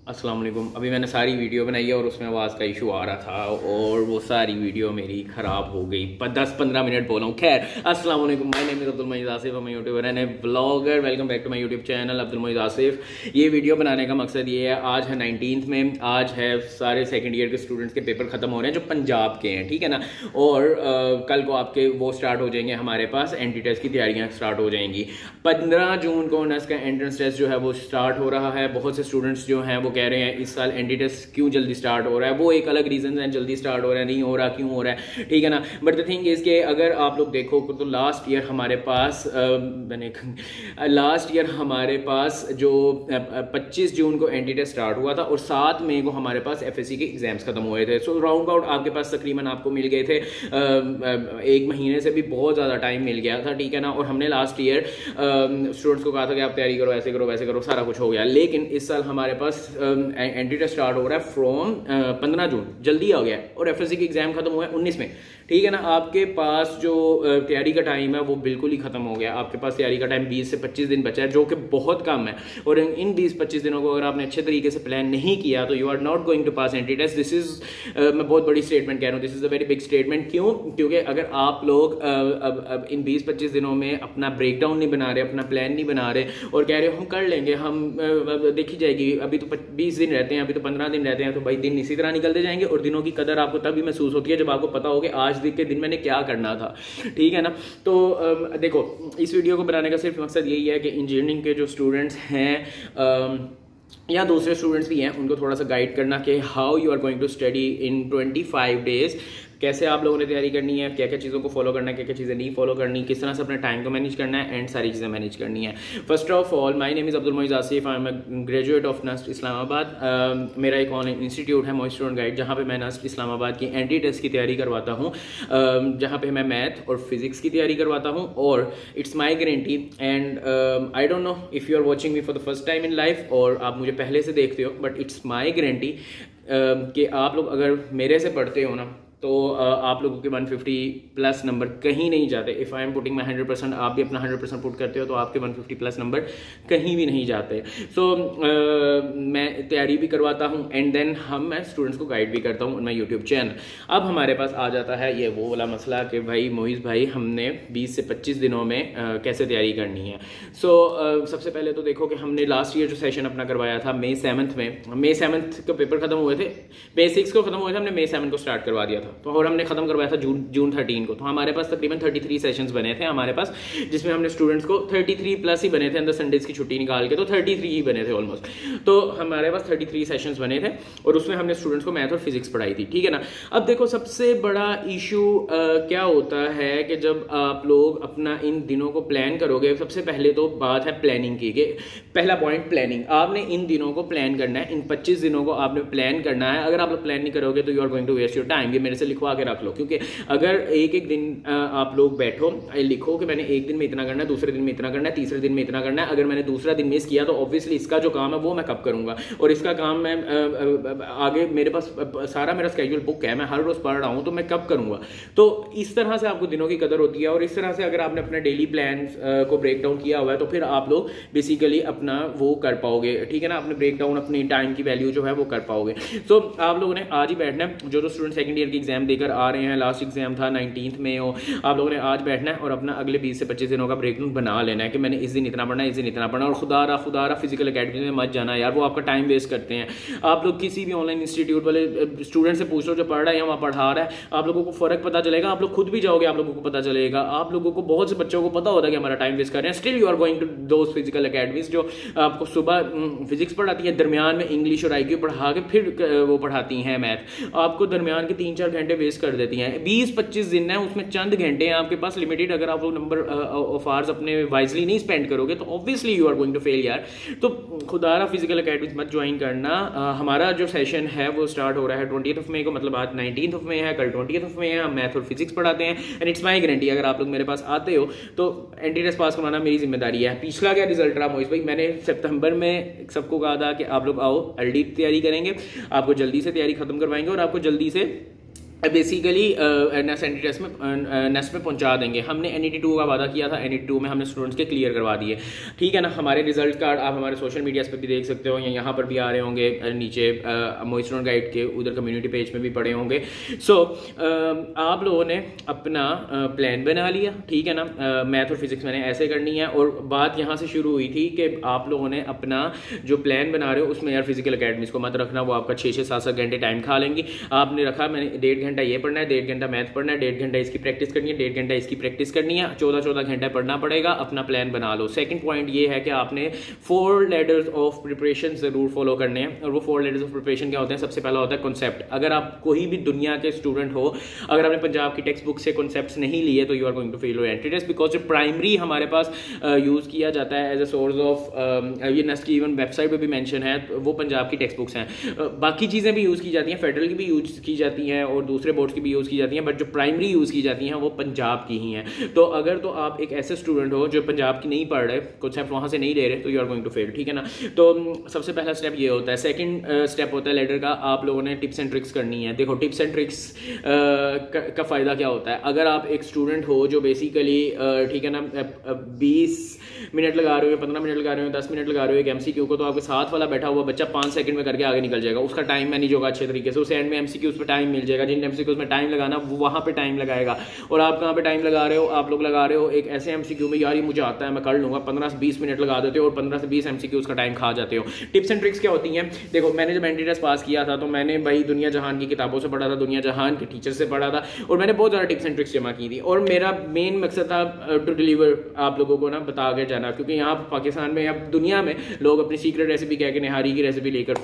अस्सलाम वालेकुम। अभी मैंने सारी वीडियो बनाई है और उसमें आवाज़ का इशू आ रहा था और वो सारी वीडियो मेरी ख़राब हो गई। 10-15 मिनट बोला हूँ। खैर, अस्सलाम वालेकुम। My name is Abdul Moiz Asif. मैं YouTuber and vlogger. Welcome back to my YouTube channel Abdul Moiz Asif. ये वीडियो बनाने का मकसद ये है, आज है 19th में, आज है सारे सेकेंड ईयर के स्टूडेंट्स के पेपर ख़त्म हो रहे हैं जो पंजाब के हैं, ठीक है ना। और कल को आपके वो स्टार्ट हो जाएंगे, हमारे पास एंटी टेस्ट की तैयारियाँ स्टार्ट हो जाएंगी। 15 जून को ऑनर्स का एंट्रेंस टेस्ट जो है वो स्टार्ट हो रहा है। बहुत से स्टूडेंट्स जो हैं वो कह रहे हैं इस साल एंटी टेस्ट क्यों जल्दी स्टार्ट हो रहा है। वो एक अलग रीजन है, जल्दी स्टार्ट हो रहा है, नहीं हो रहा, क्यों हो रहा है, ठीक है ना। बट द थिंग इज के अगर आप लोग देखो तो लास्ट ईयर हमारे पास जो 25 जून को एंटी टेस्ट स्टार्ट हुआ था और 7 मई को हमारे पास एफएससी के एग्जाम्स खत्म हुए थे। सो राउंड अबाउट आपके पास तकरीबन आपको मिल गए थे 1 महीने से भी बहुत ज़्यादा टाइम मिल गया था, ठीक है ना। और हमने लास्ट ईयर स्टूडेंट्स को कहा था कि आप तैयारी करो, ऐसे करो, वैसे करो, सारा कुछ हो गया। लेकिन इस साल हमारे पास एंटी टेस्ट स्टार्ट हो रहा है फ्रॉम 15 जून, जल्दी आ गया। और एफएससी के एग्जाम खत्म हुआ है 19 में, ठीक है ना। आपके पास जो तैयारी का टाइम है वो बिल्कुल ही खत्म हो गया। आपके पास तैयारी का टाइम 20 से 25 दिन बचा है, जो कि बहुत कम है। और इन 20-25 दिनों को अगर आपने अच्छे तरीके से प्लान नहीं किया तो you are not going to pass entry test. This is मैं बहुत बड़ी स्टेटमेंट कह रहा हूँ, this is a very big statement. क्यों? क्योंकि अगर आप लोग अब इन 20-25 दिनों में अपना ब्रेक डाउन नहीं बना रहे, अपना प्लान नहीं बना रहे और कह रहे हो हम कर लेंगे, हम देखी जाएगी, अभी तो 20 दिन रहते हैं, अभी तो 15 दिन रहते हैं, तो भाई दिन इसी तरह निकलते जाएंगे। और दिनों की कदर आपको तभी महसूस होती है जब आपको पता हो कि आज के दिन मैंने क्या करना था, ठीक है ना। तो देखो, इस वीडियो को बनाने का सिर्फ मकसद यही है कि इंजीनियरिंग के जो स्टूडेंट्स हैं या दूसरे स्टूडेंट्स भी हैं, उनको थोड़ा सा गाइड करना कि how you are going to study in 25 days. कैसे आप लोगों ने तैयारी करनी है, क्या क्या चीज़ों को फॉलो करना है, क्या क्या चीज़ें नहीं फॉलो करनी, किस तरह से अपने टाइम को मैनेज करना है एंड सारी चीज़ें मैनेज करनी है। First of all, my name is Abdul Moiz Asif. I am graduate of NUST Islamabad. मेरा एक ऑनलाइन इंस्टीट्यूट है मोइज़ स्टूडेंट गाइड, जहाँ पे मैं नस्ट इस्लामाबाद की एंटी टेस्ट की तैयारी करवाता हूँ, जहाँ पे मैं मैथ और फिजिक्स की तैयारी करवाता हूँ। और it's my guarantee and I don't know if you are watching me for the first time in life और आप मुझे पहले से देखते हो, बट इट्स माई गारंटी कि आप लोग अगर मेरे से पढ़ते हो ना तो आप लोगों के 150 प्लस नंबर कहीं नहीं जाते। If I am putting my 100%, आप भी अपना 100% पुट करते हो तो आपके 150 प्लस नंबर कहीं भी नहीं जाते। सो मैं तैयारी भी करवाता हूँ एंड देन मैं स्टूडेंट्स को गाइड भी करता हूँ ऑन माई यूट्यूब चैनल। अब हमारे पास आ जाता है ये वो वाला मसला कि भाई मोइज़ भाई, हमने 20 से 25 दिनों में कैसे तैयारी करनी है। सो सबसे पहले तो देखो कि हमने लास्ट ईयर जो सेशन अपना करवाया था May 7th में, May 7th के पेपर खत्म हुए थे, May 6 को खत्म हुए थे, हमने May 7 को स्टार्ट करवा दिया था। तो और हमने खत्म करवाया था जून 13 को। तो हमारे पास तकरीबन 33 सेशंस बने थे हमारे पास, जिसमें हमने स्टूडेंट्स को 33 प्लस ही बने थे, अंदर संडेज की छुट्टी निकाल के, तो 33 ही बने थे ऑलमोस्ट। तो हमारे पास 33 सेशंस बने थे और उसमें हमने स्टूडेंट्स को मैथ और फिजिक्स पढ़ाई थी, ठीक है ना। अब देखो, सबसे बड़ा इशू क्या होता है कि जब आप लोग अपना इन दिनों को प्लान करोगे, सबसे पहले तो बात है प्लानिंग की। पहला पॉइंट प्लानिंग। आपने इन दिनों को प्लान करना है, इन 25 दिनों को आपने प्लान करना है। अगर आप लोग प्लान नहीं करोगे तो you are going to waste your time. ये मेरे से लिखवा के रख लो, क्योंकि अगर एक दिन आप लोग बैठो, लिखो कि मैंने एक दिन में इतना करना है, दूसरे दिन में इतना करना है, तीसरे दिन में इतना करना है, अगर मैंने दूसरा दिन मिस किया तो ऑब्वियसली इसका जो काम है वो मैं कब करूंगा, और इसका काम मैं आगे मेरे पास सारा मेरा स्केड्यूल बुक है, मैं हर रोज पढ़ रहा हूं, तो मैं कब करूंगा। तो इस तरह से आपको दिनों की कदर होती है। और इस तरह से अगर आपने अपने डेली प्लान को ब्रेक डाउन किया हुआ है तो फिर आप लोग बेसिकली अपना वो कर पाओगे, ठीक है ना। अपने ब्रेक डाउन, अपनी टाइम की वैल्यू जो है वो कर पाओगे। सो आप लोगों ने आज ही बैठना है, जो स्टूडेंट सेकंड ईयर की एग्जाम देकर आ रहे हैं, लास्ट एग्जाम था 19th में हो, आप लोगों ने आज बैठना है और अपना अगले 20 से 25 दिनों का ब्रेक डाउन बना लेना है कि मैंने इस दिन इतना पढ़ना है, इस दिन इतना पढ़ना। और खुदारा फिजिकल अकेडमी में मत जाना यार, वो आपका टाइम वेस्ट करते हैं। आप लोग किसी भी ऑनलाइन इंस्टीट्यूट वाले स्टूडेंट से पूछ लो जो पढ़ रहा है या वहाँ पढ़ा रहा है, आप लोगों को फर्क पता चलेगा। आप लोग खुद भी जाओगे, आप लोगों को पता चलेगा। आप लोगों को, बहुत से बच्चों को पता होता है कि हमारा टाइम वेस्ट कर रहे हैं, still you are going to those physical academies जो आपको सुबह फिजिक्स पढ़ाती है, दरमियान में इंग्लिश और IQ पढ़ा के फिर वो पढ़ाती हैं मैथ, आपको दरमियान के 3-4 घंटे वेस्ट कर देती हैं। 20-25 दिन है, उसमें चंद घंटे हैं आपके पास लिमिटेड। अगर आप वो नंबर ऑफ आवर्स अपने वाइजली नहीं स्पेंड करोगे तो obviously you are going to fail यार। तो खुदारा फिजिकल अकेडमी मत ज्वाइन करना। हमारा जो सेशन है वो स्टार्ट हो रहा है 20th मई को, मतलब आज 19th में है, कल 20th में है। हम मैथ और फिजिक्स पढ़ाते हैं एंड इट्स माई गारंटी, अगर आप लोग मेरे पास आते हो तो एंटी टेस्ट पास करवाना मेरी जिम्मेदारी है। पिछला क्या रिजल्ट रहा मोइज़ भाई, मैंने सितंबर में सबको कहा था कि आप लोग आओ, अर्ली तैयारी करेंगे, आपको जल्दी से तैयारी खत्म करवाएंगे और आपको जल्दी से बेसिकली नेस एंटी टेस्ट में नेस्ट में पहुंचा देंगे। हमने NET2 का वादा किया था, NET2 में हमने स्टूडेंट्स के क्लियर करवा दिए, ठीक है ना। हमारे रिजल्ट कार्ड आप हमारे सोशल मीडियाज़ पे भी देख सकते हो, या यहाँ पर भी आ रहे होंगे नीचे मोई स्टूडेंट गाइड के उधर कम्युनिटी पेज में भी पड़े होंगे। सो आप लोगों ने अपना प्लान बना लिया, ठीक है ना। मैथ और फिजिक्स मैंने ऐसे करनी है, और बात यहाँ से शुरू हुई थी कि आप लोगों ने अपना जो प्लान बना रहे हो उसमें यार फिजिकल अकेडमीज को मत रखना, वो आपका 6 से 7 घंटे टाइम खा लेंगी। आपने रखा मैंने 1.5 घंटा ये पढ़ना है, 1.5 घंटा मैथ पढ़ना है, 1.5 घंटा इसकी प्रैक्टिस करनी है, 1.5 घंटा इसकी प्रैक्टिस करनी है, 14 घंटा पढ़ना पड़ेगा। अपना प्लान बना लो। सेकंड पॉइंट ये है कि आपने 4 लेडर्स ऑफ प्रिपरेशन जरूर फॉलो करने हैं, और वो 4 लेडर्स ऑफ प्रिपरेशन क्या होते हैं? सबसे पहला होता है कॉन्सेप्ट। अगर आप कोई भी दुनिया के स्टूडेंट हो, अगर आपने पंजाब की टेक्स्ट बुक से कॉन्सेप्ट्स नहीं लिए तो you are going to fail your entry test, because जो प्राइमरी हमारे पास यूज़ किया जाता है एज अ सोर्स ऑफ, ये नेस्ट की इवन वेबसाइट पर भी मेंशन है, वो पंजाब की टेक्स्ट बुक्स हैं। बाकी चीज़ें भी यूज़ की जाती हैं, फेडरल की भी यूज़ की जाती हैं और दूसरे बोर्ड्स की भी यूज़ की जाती हैं, बट जो प्राइमरी यूज़ की जाती हैं वो पंजाब की ही हैं। तो अगर तो आप एक ऐसे स्टूडेंट हो जो पंजाब की नहीं पढ़ रहे, कॉन्सेप्ट वहाँ से नहीं ले रहे, तो you are going to fail, ठीक है ना। तो सबसे पहला स्टेप ये होता है। सेकंड स्टेप होता है लेडर का, आप लोगों ने टिप्स एंड ट्रिक्स करनी है। देखो टिप्स एंड ट्रिक्स का फ़ायदा क्या होता है? अगर आप एक स्टूडेंट हो जो बेसिकली ठीक है ना 20 मिनट लगा रहे हो, 15 मिनट लगा रहे हो, 10 मिनट लगा रहे हो एक MCQ को, तो आपके साथ वाला बैठा हुआ बच्चा 5 सेकंड में करके आगे निकल जाएगा। उसका टाइम मैनेज होगा अच्छे तरीके से, उसे एंड में MCQs पे टाइम मिल जाएगा। जिन MCQs में टाइम लगाना वो वहाँ पे टाइम लगाएगा, और आप कहाँ पे टाइम लगा रहे हो? आप लोग लगा रहे हो एक ऐसे MCQ में, यार ये मुझे आता है मैं कर लूँगा, 15 से 20 मिनट लगा देते हो और 15 से 20 MCQs का टाइम खा जाते हो। टिप्स एंड ट्रिक्स क्या होती हैं? देखो मैंने जब एंट्री टेस्ट पास किया था तो मैंने भाई दुनिया जहान की किताबों से पढ़ा था, दुनिया जहान के टीचर से पढ़ा था, और मैंने बहुत ज़्यादा टिप्स एंड ट्रिक्स जमा की थी। और मेरा मेन मकसद था टू डिलीवर आप लोगों को ना बता के जाना, क्योंकि यहाँ पाकिस्तान में या दुनिया में लोग अपनी सीक्रेट रेसिपी कह के निहारी की रेसिपी लेकर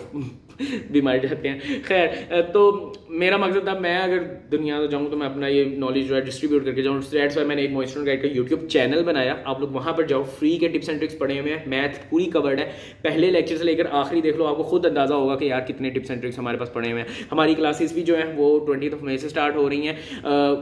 भी मर जाते हैं। खैर, तो मेरा मकसद था मैं अगर दुनिया में जाऊँ तो मैं अपना ये नॉलेज जो है डिस्ट्रीब्यूट करके जाऊँ। दैट्स व्हाई मैंने एक मोई स्टूडेंट गाइड का यूट्यूब चैनल बनाया। आप लोग वहाँ पर जाओ, फ्री के टिप्स एंड ट्रिक्स पढ़े हुए हैं, मैथ पूरी कवर्ड है, पहले लेक्चर से लेकर आखिरी देख लो, आपको खुद अंदाजा होगा कि यार कितने टिप्स एंड ट्रिक्स हमारे पास पढ़े हुए हैं। हमारी क्लासेस भी जो है वो 20 मई से स्टार्ट हो रही हैं,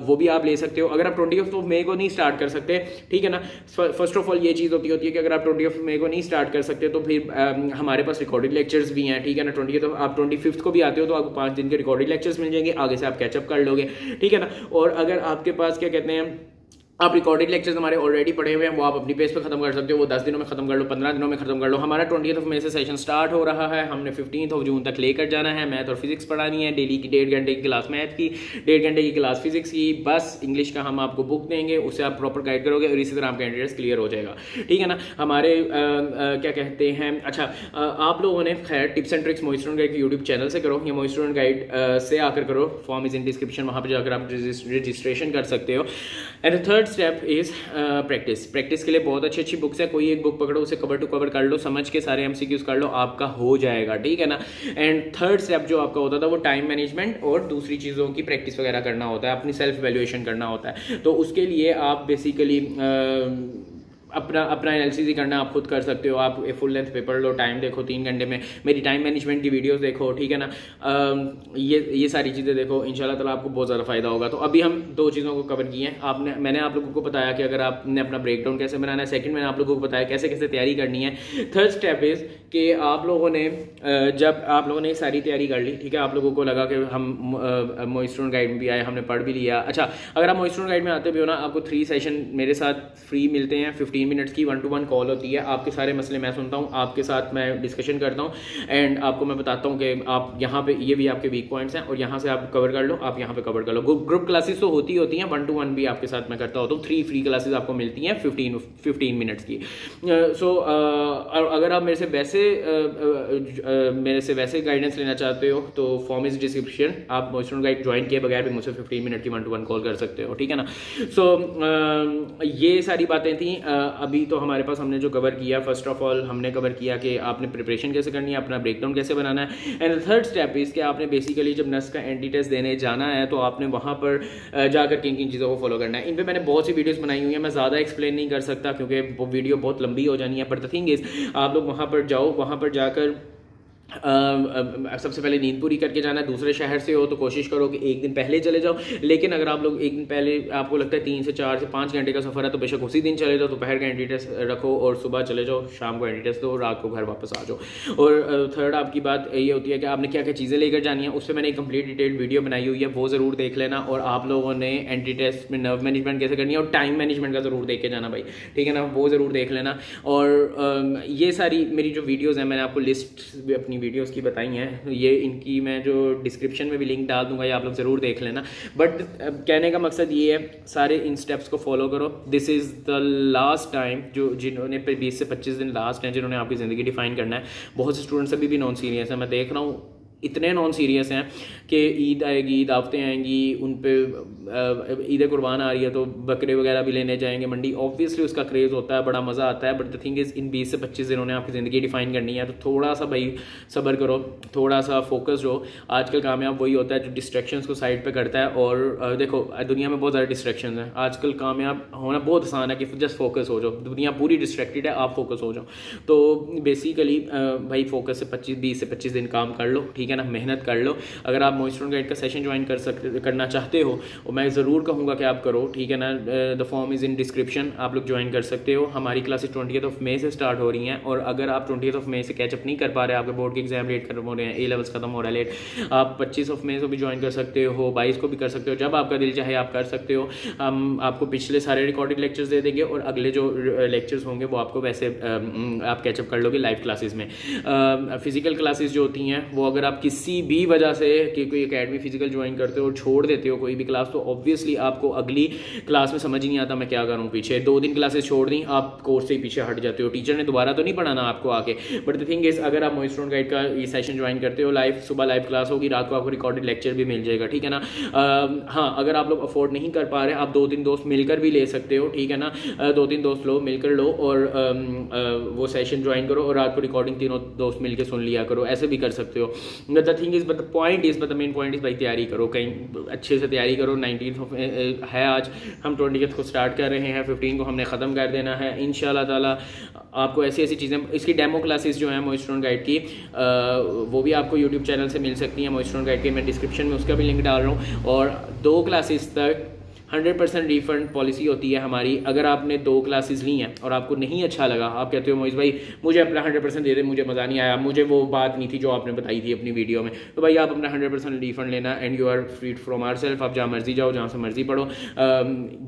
वो भी आप ले सकते हो। अगर आप 20 मई को नहीं स्टार्ट कर सकते, ठीक है ना, फर्स्ट ऑफ ऑल ये चीज़ होती है कि अगर आप 20 मई को नहीं स्टार्ट कर सकते तो फिर हमारे पास रिकॉर्डेड लेक्चर्स भी हैं, ठीक है ना। 20 तो आप 25 को भी आते हो तो आपको 5 दिन के रिकॉर्डेड लेक्चर्स मिल जाएंगे, आगे से आप कैचअप कर लोगे, ठीक है ना। और अगर आपके पास क्या कहते हैं, आप रिकॉर्डेड लेक्चर्स हमारे ऑलरेडी पढ़े हुए हैं, वो आप अपनी पेज पे खत्म कर सकते हो, वो 10 दिनों में खत्म कर लो, 15 दिनों में खत्म कर लो। हमारा 20 मई से सेशन स्टार्ट हो रहा है, हमने 15 जून तक लेकर जाना है। मैथ और फिजिक्स पढ़ानी है, डेली की 1.5 घंटे की क्लास मैथ की, 1.5 घंटे की क्लास फिजिक्स की, बस इंग्लिश का हम आपको बुक देंगे, उससे आप प्रॉपर गाइड करोगे और इसी तरह आपका एंट्री क्लियर हो जाएगा, ठीक है ना। हमारे क्या कहते हैं, अच्छा आप लोगों ने खैर टिप्स एंड ट्रिक्स मोई स्टूडेंट गाइड के यूट्यूब चैनल से करो या मोई स्टूडेंट गाइड से आकर करो, फॉर्म इज इन डिस्क्रिप्शन, वहाँ पर जाकर आप रजिस्ट्रेशन कर सकते हो। And third step is practice के लिए बहुत अच्छी बुक्स है, कोई एक बुक पकड़ो, उसे कवर टू कवर कर लो, समझ के सारे MCQs कर लो, आपका हो जाएगा, ठीक है ना। एंड थर्ड स्टेप जो आपका होता था वो टाइम मैनेजमेंट और दूसरी चीज़ों की प्रैक्टिस वगैरह करना होता है, अपनी सेल्फ वैल्यूएशन करना होता है। तो उसके लिए आप बेसिकली अपना एनालिसिस करना आप खुद कर सकते हो। आप फुल लेंथ पेपर लो, टाइम देखो 3 घंटे में, मेरी टाइम मैनेजमेंट की वीडियोस देखो, ठीक है ना। ये सारी चीज़ें देखो, इंशाल्लाह ताला आपको बहुत ज़्यादा फायदा होगा। तो अभी हम 2 चीज़ों को कवर किए हैं। मैंने आप लोगों को बताया कि अगर आपने अपना ब्रेक डाउन कैसे बनाना है, सेकंड मैंने आप लोगों को बताया कैसे कैसे तैयारी करनी है। थर्ड स्टेप इज़ कि आप लोगों ने जब आप लोगों ने सारी तैयारी कर ली, ठीक है, आप लोगों को लगा कि हम मोई स्टूडेंट गाइड में भी आए, हमने पढ़ भी लिया। अच्छा, अगर आप मोई स्टूडेंट गाइड में आते भी हो ना, आपको 3 सेशन मेरे साथ फ्री मिलते हैं, 15 मिनट्स की 1-to-1 कॉल होती है। आपके सारे मसले मैं सुनता हूँ, आपके साथ मैं डिस्कशन करता हूँ, एंड आपको मैं बताता हूँ कि आप यहाँ पे ये भी आपके वीक पॉइंट्स हैं और यहाँ से आप कवर कर लो, आप यहाँ पे कवर कर लो। ग्रुप क्लासेस तो होती हैं, 1-to-1 भी आपके साथ मैं करता होता हूँ। 3 फ्री क्लासेस आपको मिलती हैं 15 मिनट्स की। सो अगर आप मेरे से वैसे गाइडेंस लेना चाहते हो तो फॉर्म इज डिस्क्रिप्शन, आप मोई स्टूडेंट गाइड ज्वाइन किए बगैर भी मुझसे 15 मिनट की 1-to-1 कॉल कर सकते हो, ठीक है ना। सो ये सारी बातें थी। अभी तो हमारे पास हमने जो कवर किया, फर्स्ट ऑफ ऑल हमने कवर किया कि आपने प्रिपरेशन कैसे करनी है, अपना ब्रेकडाउन कैसे बनाना है। एंड थर्ड स्टेप इज कि आपने बेसिकली जब नस का एंटी टेस्ट देने जाना है तो आपने वहाँ पर जाकर किन किन चीज़ों को फॉलो करना है। इन पर मैंने बहुत सी वीडियोस बनाई हुई हैं, मैं ज़्यादा एक्सप्लेन नहीं कर सकता क्योंकि वो वीडियो बहुत लंबी हो जानी है। बट द थिंग इज आप लोग वहाँ पर जाओ, वहाँ पर जाकर सबसे पहले नींद पूरी करके जाना है। दूसरे शहर से हो तो कोशिश करो कि एक दिन पहले चले जाओ, लेकिन अगर आप लोग एक दिन पहले आपको लगता है 3 से 4 से 5 घंटे का सफ़र है तो बेशक उसी दिन चले जाओ, दोपहर का एंटी टेस्ट रखो और सुबह चले जाओ, शाम को एंटी टेस्ट दो, रात को घर वापस आ जाओ। और थर्ड आपकी बात ये होती है कि आपने क्या क्या चीज़ें लेकर जानी है, उस पर मैंने एक कंप्लीट डिटेल्ड वीडियो बनाई हुई है, वो ज़रूर देख लेना। और आप लोगों ने एंटी टेस्ट में नर्व मैनेजमेंट कैसे करनी है और टाइम मैनेजमेंट का ज़रूर देख के जाना भाई, ठीक है ना, वो ज़रूर देख लेना। और ये सारी मेरी जो वीडियोज़ हैं मैंने आपको लिस्ट अपनी वीडियोज़ की बताई हैं, ये इनकी मैं जो डिस्क्रिप्शन में भी लिंक डाल दूंगा, ये आप लोग ज़रूर देख लेना। बट कहने का मकसद ये है, सारे इन स्टेप्स को फॉलो करो। This is the last time जो जिन्होंने 20 से 25 दिन लास्ट हैं जिन्होंने आपकी ज़िंदगी डिफाइन करना है। बहुत से स्टूडेंट्स अभी भी नॉन सीरियस हैं, मैं देख रहा हूँ इतने नॉन सीरियस हैं कि ईद आएगी, दावतें आएंगी, उन पे ईद कुर्बान आ रही है तो बकरे वगैरह भी लेने जाएंगे मंडी, ऑब्वियसली उसका क्रेज़ होता है, बड़ा मज़ा आता है। But the thing is in 20 से 25 दिनों ने आपकी ज़िंदगी डिफाइन करनी है, तो थोड़ा सा भाई सब्र करो, थोड़ा सा फोकस हो। आजकल कामयाब वही होता है जो डिस्ट्रैक्शंस को साइड पे करता है। और देखो दुनिया में बहुत ज़्यादा डिस्ट्रैक्शंस हैं, आजकल कामयाब होना बहुत आसान है कि जस्ट फोकस हो जाओ। दुनिया पूरी डिस्ट्रैक्टेड है, आप फोकस हो जाओ। तो बेसिकली भाई फोकस से 20 से 25 दिन काम कर लो, ठीक है ना, मेहनत कर लो। अगर आप मोइस्टोन गाइड का सेशन ज्वाइन करना चाहते हो, और मैं ज़रूर कहूँगा कि आप करो, ठीक है ना। The form is in description, आप लोग ज्वाइन कर सकते हो। हमारी क्लासेस 20 मई से स्टार्ट हो रही हैं, और अगर आप 20 मई से कैचअप नहीं कर पा रहे, आपके बोर्ड के एग्जाम लेट खत्म हो रहे हैं, A-levels खत्म हो रहा है लेट, आप 25 मई से भी ज्वाइन कर सकते हो, 22 को भी कर सकते हो, जब आपका दिल चाहे आप कर सकते हो। हम आपको पिछले सारे रिकॉर्डेड लेक्चर्स दे देंगे, और अगले जो लेक्चर्स होंगे वो आपको वैसे आप कैचअप कर लोगे लाइव क्लासेस में। फिजिकल क्लासेस जो होती हैं वो अगर आप किसी भी वजह से कि कोई एकेडमी फिजिकल ज्वाइन करते हो और छोड़ देते हो कोई भी क्लास, तो ऑब्वियसली आपको अगली क्लास में समझ ही नहीं आता मैं क्या करूँ पीछे। 2 दिन क्लासेस छोड़ दी, आप कोर्स से ही पीछे हट जाते हो, टीचर ने दोबारा तो नहीं पढ़ाना आपको आके। बट द थिंग इज़ अगर आप मोइस्टोन गाइड का ये सेशन ज्वाइन करते हो, लाइव सुबह लाइव क्लास होगी, रात को आपको रिकॉर्डेड लेक्चर भी मिल जाएगा, ठीक है ना। हाँ, अगर आप लोग अफोर्ड नहीं कर पा रहे, आप 2-3 दोस्त मिलकर भी ले सकते हो, ठीक है ना। 2-3 दोस्त लो, मिलकर लो, और वो सेशन ज्वाइन करो, और रात को रिकॉर्डिंग तीनों दोस्त मिलकर सुन लिया करो, ऐसे भी कर सकते हो। The thing is but the point is, the main point is भाई तैयारी करो, कहीं अच्छे से तैयारी करो। 19 है आज, हम 20 को स्टार्ट कर रहे हैं, 15 को हमने ख़त्म कर देना है इंशाल्लाह ताला। आपको ऐसी ऐसी चीज़ें, इसकी डेमो क्लासेस जो हैं मोइस्टोन गाइड की, वो भी आपको यूट्यूब चैनल से मिल सकती हैं मोइस्टोन गाइड के, मैं डिस्क्रिप्शन में उसका भी लिंक डाल रहा हूँ। और 2 क्लासेस तक 100% रिफंड पॉलिसी होती है हमारी। अगर आपने 2 क्लासेस ली हैं और आपको नहीं अच्छा लगा, आप कहते हो मोइज़ भाई मुझे अपना 100% दे दे, मुझे मज़ा नहीं आया, मुझे वो बात नहीं थी जो आपने बताई थी अपनी वीडियो में, तो भाई आप अपना 100% रिफंड लेना, and you are free from our self. आप जहाँ मर्जी जाओ, जहाँ से मर्जी पढ़ो।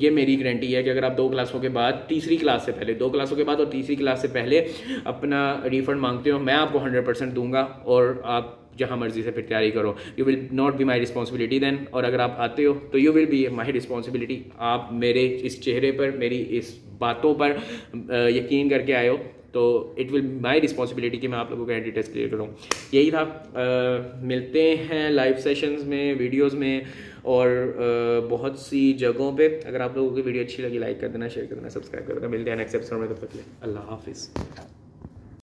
ये मेरी गारंटी है कि अगर आप 2 क्लासों के बाद, तीसरी क्लास से पहले, 2 क्लासों के बाद और तीसरी क्लास से पहले अपना रिफंड मांगते हो, मैं आपको 100% दूंगा, और आप जहाँ मर्जी से फिर तैयारी करो। You will not be my responsibility then. और अगर आप आते हो तो you will be my responsibility. आप मेरे इस चेहरे पर, मेरी इस बातों पर यकीन करके आए हो, तो इट विल माई रिस्पॉन्सिबिलिटी कि मैं आप लोगों का एंटी टेस्ट क्लियर करूँ। यही था। मिलते हैं लाइव सेशंस में, वीडियोज़ में, और बहुत सी जगहों पे। अगर आप लोगों की वीडियो अच्छी लगी, लाइक कर देना, शेयर कर देना, सब्सक्राइब कर देना। मिलते हैं नेक्स्ट एपिसोड में, तब तक के लिए अल्लाह हाफिज़।